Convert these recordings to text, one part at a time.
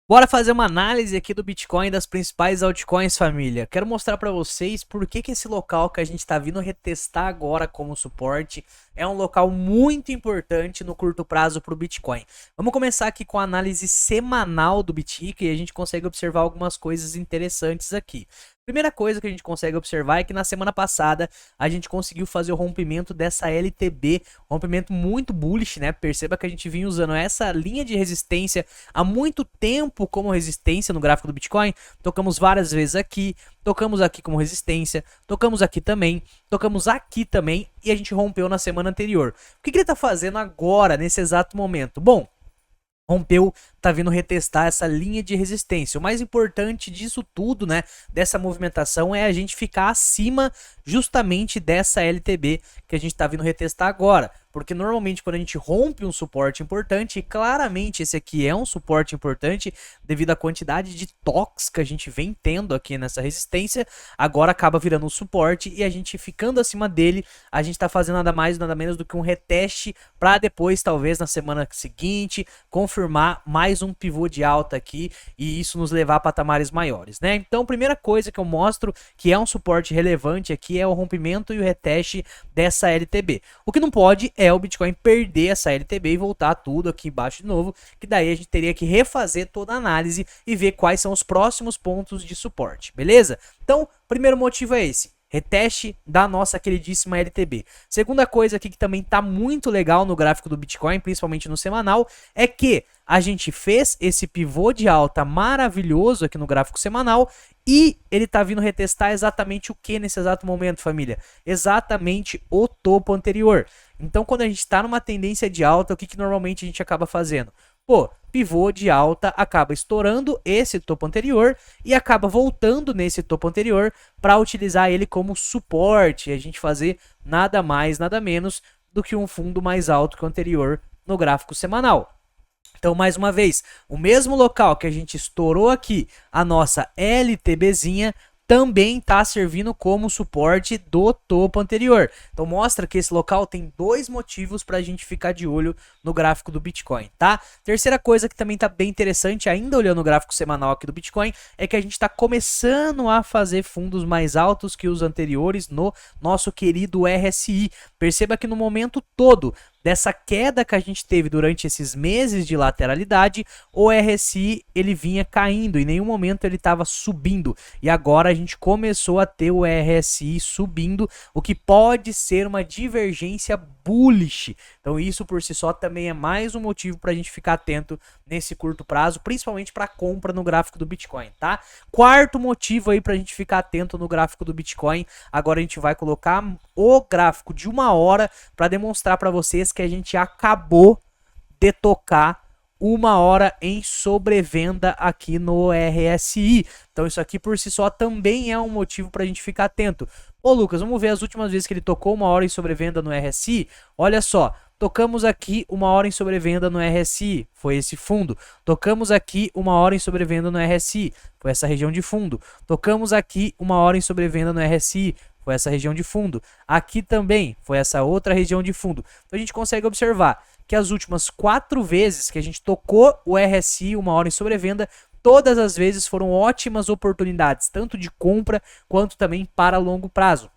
Bora fazer uma análise aqui do Bitcoin e das principais altcoins, família. Quero mostrar para vocês por que esse local que a gente está vindo retestar agora como suporte é um local muito importante no curto prazo para o Bitcoin. Vamos começar aqui com a análise semanal do Bitic e a gente consegue observar algumas coisas interessantes aqui. Primeira coisa que a gente consegue observar é que na semana passada a gente conseguiu fazer o rompimento dessa LTB, rompimento muito bullish, né? Perceba que a gente vinha usando essa linha de resistência há muito tempo como resistência no gráfico do Bitcoin. Tocamos várias vezes aqui, tocamos aqui como resistência, tocamos aqui também e a gente rompeu na semana anterior. O que ele está fazendo agora, nesse exato momento? Bom, rompeu, tá vindo retestar essa linha de resistência. O mais importante disso tudo, né, dessa movimentação é a gente ficar acima justamente dessa LTB que a gente tá vindo retestar agora. Porque normalmente quando a gente rompe um suporte importante, e claramente esse aqui é um suporte importante devido à quantidade de toques que a gente vem tendo aqui nessa resistência, agora acaba virando um suporte e a gente ficando acima dele, a gente tá fazendo nada mais nada menos do que um reteste para depois, talvez na semana seguinte, confirmar mais um pivô de alta aqui e isso nos levar a patamares maiores, né? Então, primeira coisa que eu mostro que é um suporte relevante aqui é o rompimento e o reteste dessa LTB. O que não pode é o Bitcoin perder essa LTB e voltar tudo aqui embaixo de novo, que daí a gente teria que refazer toda a análise e ver quais são os próximos pontos de suporte, beleza? Então, primeiro motivo é esse. Reteste da nossa queridíssima LTB. Segunda coisa aqui que também tá muito legal no gráfico do Bitcoin, principalmente no semanal, é que a gente fez esse pivô de alta maravilhoso aqui no gráfico semanal e ele tá vindo retestar exatamente o que nesse exato momento, família? Exatamente o topo anterior. Então, quando a gente está numa tendência de alta, o que normalmente a gente acaba fazendo? Pô, pivô de alta acaba estourando esse topo anterior e acaba voltando nesse topo anterior para utilizar ele como suporte e a gente fazer nada mais, nada menos do que um fundo mais alto que o anterior no gráfico semanal. Então, mais uma vez, o mesmo local que a gente estourou aqui, a nossa LTBzinha, também está servindo como suporte do topo anterior. Então mostra que esse local tem dois motivos para a gente ficar de olho no gráfico do Bitcoin, tá? Terceira coisa que também está bem interessante, ainda olhando o gráfico semanal aqui do Bitcoin, é que a gente está começando a fazer fundos mais altos que os anteriores no nosso querido RSI. Perceba que no momento todo dessa queda que a gente teve durante esses meses de lateralidade, o RSI ele vinha caindo, em nenhum momento ele estava subindo, e agora a gente começou a ter o RSI subindo, o que pode ser uma divergência bullish. Então isso por si só também é mais um motivo para a gente ficar atento nesse curto prazo, principalmente para compra no gráfico do Bitcoin, tá? Quarto motivo aí para a gente ficar atento no gráfico do Bitcoin, agora a gente vai colocar o gráfico de 1 hora para demonstrar para vocês que a gente acabou de tocar 1 hora em sobrevenda aqui no RSI. Então isso aqui por si só também é um motivo para a gente ficar atento. Ô Lucas, vamos ver as últimas vezes que ele tocou 1 hora em sobrevenda no RSI. Olha só, tocamos aqui 1 hora em sobrevenda no RSI, foi esse fundo. Tocamos aqui 1 hora em sobrevenda no RSI, foi essa região de fundo. Tocamos aqui 1 hora em sobrevenda no RSI, foi essa região de fundo. Aqui também foi essa outra região de fundo. Então a gente consegue observar que as últimas 4 vezes que a gente tocou o RSI 1 hora em sobrevenda, todas as vezes foram ótimas oportunidades, tanto de compra quanto também para longo prazo.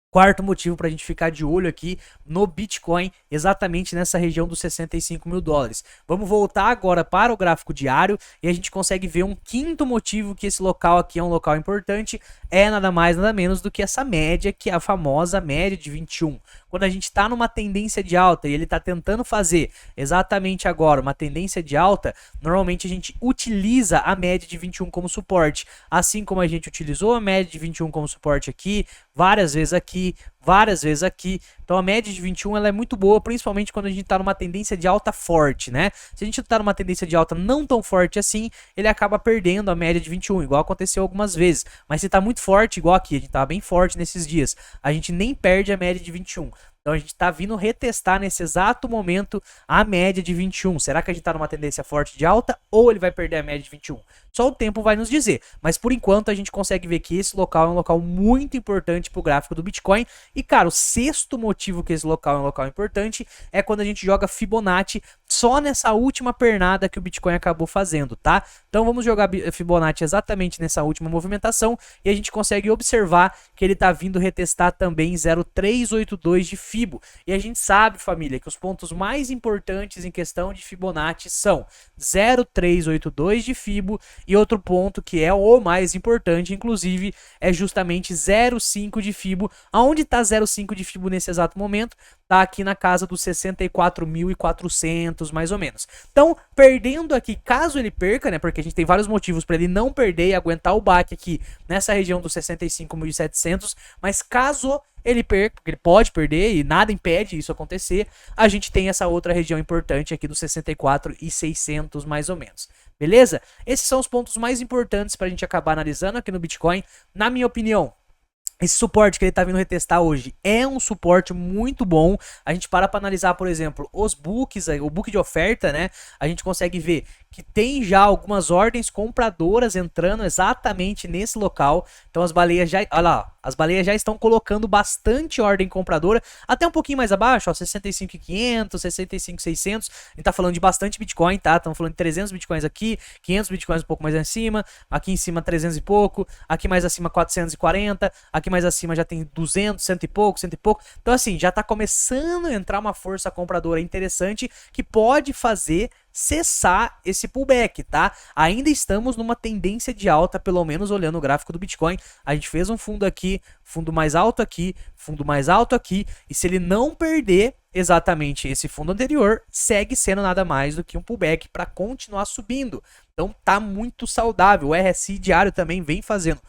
Quarto motivo para a gente ficar de olho aqui no Bitcoin, exatamente nessa região dos 65 mil dólares. Vamos voltar agora para o gráfico diário e a gente consegue ver um quinto motivo que esse local aqui é um local importante, é nada mais nada menos do que essa média, que é a famosa média de 21. Quando a gente está numa tendência de alta e ele está tentando fazer exatamente agora uma tendência de alta, normalmente a gente utiliza a média de 21 como suporte, assim como a gente utilizou a média de 21 como suporte aqui, várias vezes aqui, várias vezes aqui. Então a média de 21 ela é muito boa, principalmente quando a gente está numa tendência de alta forte, né? Se a gente está numa tendência de alta não tão forte assim, ele acaba perdendo a média de 21, igual aconteceu algumas vezes. Mas se está muito forte, igual aqui, a gente está bem forte nesses dias, a gente nem perde a média de 21. Então a gente está vindo retestar nesse exato momento a média de 21. Será que a gente está numa tendência forte de alta ou ele vai perder a média de 21? Só o tempo vai nos dizer. Mas por enquanto a gente consegue ver que esse local é um local muito importante para o gráfico do Bitcoin. E cara, o sexto motivo que esse local é um local importante é quando a gente joga Fibonacci só nessa última pernada que o Bitcoin acabou fazendo, tá? Então vamos jogar Fibonacci exatamente nessa última movimentação e a gente consegue observar que ele tá vindo retestar também 0,382 de Fibo. E a gente sabe, família, que os pontos mais importantes em questão de Fibonacci são 0,382 de Fibo e outro ponto que é o mais importante, inclusive, é justamente 0,5 de Fibo. Aonde tá 0,5 de Fibo nesse exato momento? Tá aqui na casa dos 64.400, mais ou menos. Então, perdendo aqui, caso ele perca, né, porque a gente tem vários motivos para ele não perder e aguentar o baque aqui nessa região dos 65.700, mas caso ele perca, porque ele pode perder e nada impede isso acontecer, a gente tem essa outra região importante aqui dos 64.600, mais ou menos. Beleza? Esses são os pontos mais importantes para a gente acabar analisando aqui no Bitcoin. Na minha opinião, esse suporte que ele tá vindo retestar hoje é um suporte muito bom. A gente para analisar, por exemplo, os books, o book de oferta, né? A gente consegue ver que tem já algumas ordens compradoras entrando exatamente nesse local. Então as baleias já, olha lá, as baleias já estão colocando bastante ordem compradora, até um pouquinho mais abaixo, ó, 65.500, 65.600. A gente tá falando de bastante Bitcoin, tá? Estamos falando de 300 Bitcoins aqui, 500 Bitcoins um pouco mais acima, aqui em cima 300 e pouco, aqui mais acima 440, aqui mais acima já tem 200, cento e pouco, cento e pouco. Então assim, já tá começando a entrar uma força compradora interessante que pode fazer cessar esse pullback, tá? Ainda estamos numa tendência de alta, pelo menos olhando o gráfico do Bitcoin. A gente fez um fundo aqui, fundo mais alto aqui, fundo mais alto aqui, e se ele não perder exatamente esse fundo anterior, segue sendo nada mais do que um pullback para continuar subindo. Então tá muito saudável. O RSI diário também vem fazendo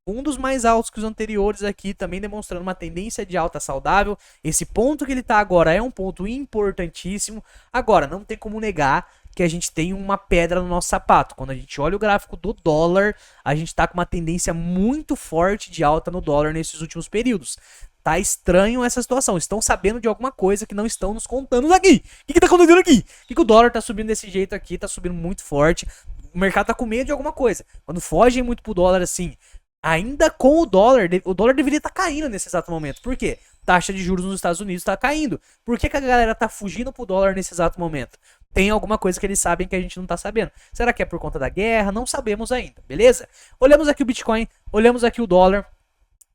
fundos mais altos que os anteriores aqui, também demonstrando uma tendência de alta saudável. Esse ponto que ele está agora é um ponto importantíssimo. Agora, não tem como negar que a gente tem uma pedra no nosso sapato. Quando a gente olha o gráfico do dólar, a gente está com uma tendência muito forte de alta no dólar nesses últimos períodos. Tá estranho essa situação. Estão sabendo de alguma coisa que não estão nos contando aqui. O que tá acontecendo aqui? Por que o dólar tá subindo desse jeito aqui? Tá subindo muito forte. O mercado tá com medo de alguma coisa. Quando fogem muito pro dólar assim, ainda com o dólar deveria estar caindo nesse exato momento. Por quê? Taxa de juros nos Estados Unidos está caindo. Por que a galera tá fugindo pro dólar nesse exato momento? Tem alguma coisa que eles sabem que a gente não tá sabendo. Será que é por conta da guerra? Não sabemos ainda, beleza? Olhamos aqui o Bitcoin, olhamos aqui o dólar.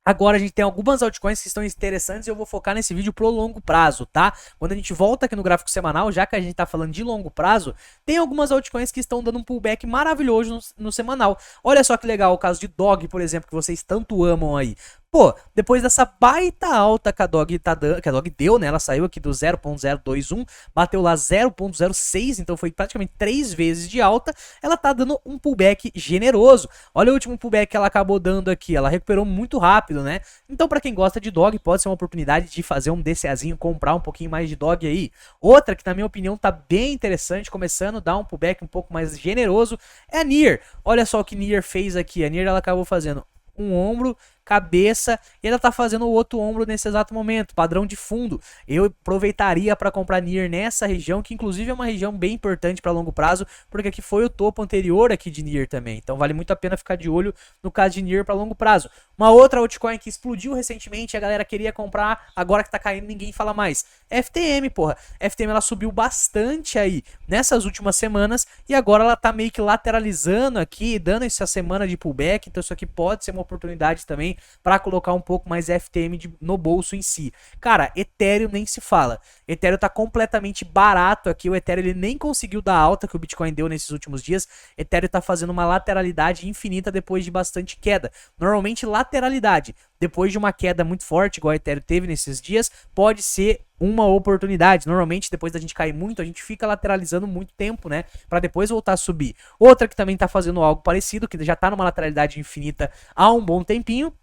Agora a gente tem algumas altcoins que estão interessantes e eu vou focar nesse vídeo pro longo prazo, tá? Quando a gente volta aqui no gráfico semanal, já que a gente tá falando de longo prazo, tem algumas altcoins que estão dando um pullback maravilhoso no semanal. Olha só que legal o caso de Dog, por exemplo, que vocês tanto amam aí. Pô, depois dessa baita alta que a Dog deu, né? Ela saiu aqui do 0.021, bateu lá 0.06, então foi praticamente 3 vezes de alta. Ela tá dando um pullback generoso. Olha o último pullback que ela acabou dando aqui, ela recuperou muito rápido, né? Então pra quem gosta de Dog, pode ser uma oportunidade de fazer um DCAzinho, comprar um pouquinho mais de Dog aí. Outra que na minha opinião tá bem interessante, começando a dar um pullback um pouco mais generoso, é a Near. Olha só o que Near fez aqui, a Near ela acabou fazendo um ombro, cabeça, e ela tá fazendo o outro ombro nesse exato momento, padrão de fundo. Eu aproveitaria para comprar Near nessa região, que inclusive é uma região bem importante para longo prazo, porque aqui foi o topo anterior aqui de Near também. Então vale muito a pena ficar de olho no caso de Near para longo prazo. Uma outra altcoin que explodiu recentemente, a galera queria comprar, agora que tá caindo ninguém fala mais. FTM, porra. FTM ela subiu bastante aí nessas últimas semanas e agora ela tá meio que lateralizando aqui, dando essa semana de pullback, então isso aqui pode ser uma oportunidade também para colocar um pouco mais FTM no bolso em si. Cara, Ethereum nem se fala. Ethereum tá completamente barato aqui. O Ethereum ele nem conseguiu dar alta que o Bitcoin deu nesses últimos dias. Ethereum tá fazendo uma lateralidade infinita depois de bastante queda. Normalmente lateralidade depois de uma queda muito forte, igual a Ethereum teve nesses dias, pode ser uma oportunidade. Normalmente, depois da gente cair muito, a gente fica lateralizando muito tempo, né? Pra depois voltar a subir. Outra que também tá fazendo algo parecido, que já tá numa lateralidade infinita há um bom tempinho,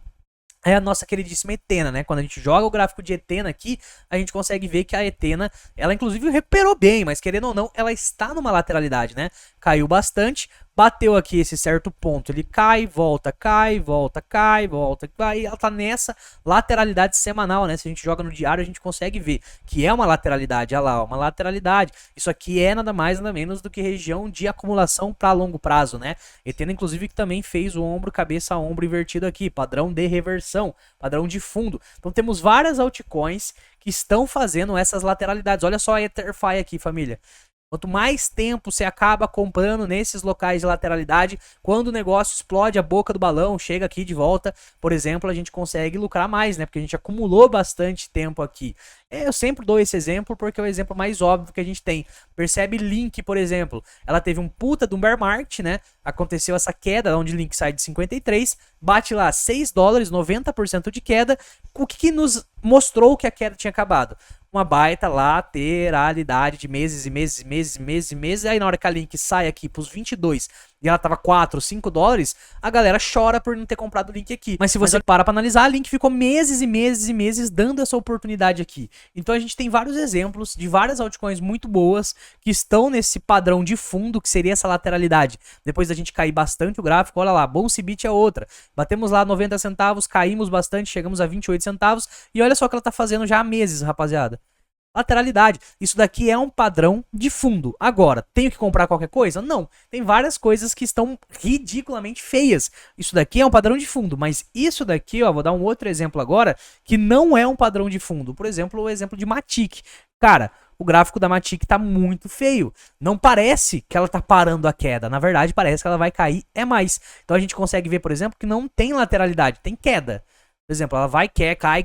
é a nossa queridíssima Ethena, né? Quando a gente joga o gráfico de Ethena aqui, a gente consegue ver que a Ethena, ela inclusive recuperou bem, mas querendo ou não, ela está numa lateralidade, né? Caiu bastante, bateu aqui esse certo ponto, ele cai, volta, cai, volta, cai, volta, cai, ela tá nessa lateralidade semanal, né? Se a gente joga no diário, a gente consegue ver que é uma lateralidade, olha lá, uma lateralidade. Isso aqui é nada mais, nada menos do que região de acumulação para longo prazo, né? Ethena, inclusive, que também fez o ombro, cabeça, ombro invertido aqui, padrão de reversão, padrão de fundo. Então temos várias altcoins que estão fazendo essas lateralidades. Olha só a EtherFi aqui, família. Quanto mais tempo você acaba comprando nesses locais de lateralidade, quando o negócio explode a boca do balão, chega aqui de volta, por exemplo, a gente consegue lucrar mais, né? Porque a gente acumulou bastante tempo aqui. Eu sempre dou esse exemplo porque é o exemplo mais óbvio que a gente tem. Percebe Link, por exemplo, ela teve um puta de um bear market, né? Aconteceu essa queda, onde Link sai de 53, bate lá 6 dólares, 90% de queda. O que nos mostrou que a queda tinha acabado? Uma baita lateralidade de meses e meses e meses e meses e meses. Aí na hora que a Link sai aqui pros 22 e ela tava 4, 5 dólares, a galera chora por não ter comprado o Link aqui. Mas se você para pra analisar, a Link ficou meses e meses e meses dando essa oportunidade aqui. Então a gente tem vários exemplos de várias altcoins muito boas que estão nesse padrão de fundo, que seria essa lateralidade. Depois da gente cair bastante o gráfico, olha lá, Bonsibit é outra. Batemos lá 90 centavos, caímos bastante, chegamos a 28 centavos e olha só o que ela tá fazendo já há meses, rapaziada. Lateralidade. Isso daqui é um padrão de fundo. Agora, tenho que comprar qualquer coisa? Não. Tem várias coisas que estão ridiculamente feias. Isso daqui é um padrão de fundo, mas isso daqui, ó, vou dar um outro exemplo agora, que não é um padrão de fundo. Por exemplo, o exemplo de Matic. Cara, o gráfico da Matic tá muito feio. Não parece que ela tá parando a queda. Na verdade, parece que ela vai cair é mais. Então a gente consegue ver, por exemplo, que não tem lateralidade, tem queda. Por exemplo, ela vai, cai,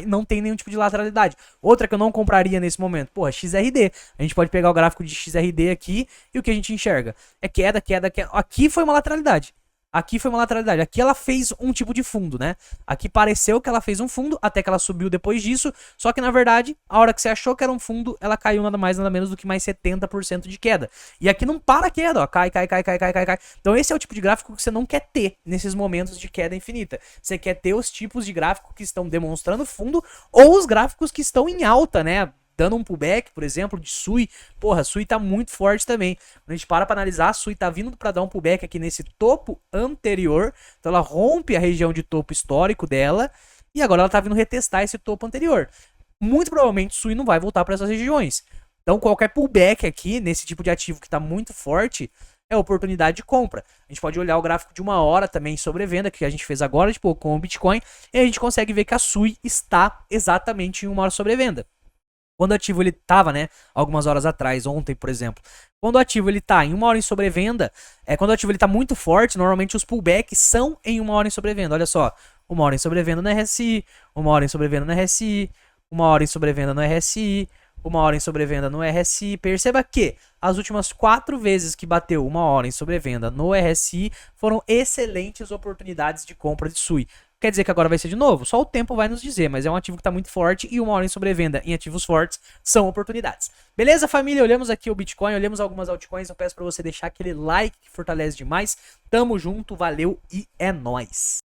não tem nenhum tipo de lateralidade. Outra que eu não compraria nesse momento, porra, XRD. A gente pode pegar o gráfico de XRD aqui e o que a gente enxerga? É queda, queda, queda. Aqui foi uma lateralidade. Aqui foi uma lateralidade. Aqui ela fez um tipo de fundo, né? Aqui pareceu que ela fez um fundo, até que ela subiu depois disso. Só que, na verdade, a hora que você achou que era um fundo, ela caiu nada mais, nada menos do que mais 70% de queda. E aqui não para a queda, ó. Cai. Então esse é o tipo de gráfico que você não quer ter nesses momentos de queda infinita. Você quer ter os tipos de gráfico que estão demonstrando fundo ou os gráficos que estão em alta, né? Dando um pullback, por exemplo, de Sui. Porra, a Sui tá muito forte também. Quando a gente para analisar, a Sui tá vindo para dar um pullback aqui nesse topo anterior. Então ela rompe a região de topo histórico dela. E agora ela tá vindo retestar esse topo anterior. Muito provavelmente Sui não vai voltar para essas regiões. Então qualquer pullback aqui, nesse tipo de ativo que tá muito forte, é oportunidade de compra. A gente pode olhar o gráfico de uma hora também sobrevenda, que a gente fez agora, tipo, com o Bitcoin. E a gente consegue ver que a Sui está exatamente em uma hora sobrevenda. Quando o ativo ele tava, né, algumas horas atrás, ontem, por exemplo, quando o ativo ele tá em uma hora em sobrevenda, quando o ativo ele tá muito forte, normalmente os pullbacks são em uma hora em sobrevenda. Olha só, uma hora em sobrevenda no RSI, uma hora em sobrevenda no RSI, uma hora em sobrevenda no RSI, uma hora em sobrevenda no RSI. Perceba que as últimas 4 vezes que bateu uma hora em sobrevenda no RSI foram excelentes oportunidades de compra de Sui. Quer dizer que agora vai ser de novo? Só o tempo vai nos dizer, mas é um ativo que está muito forte e uma hora em sobrevenda em ativos fortes são oportunidades. Beleza, família? Olhamos aqui o Bitcoin, olhamos algumas altcoins. Eu peço para você deixar aquele like que fortalece demais. Tamo junto, valeu e é nóis!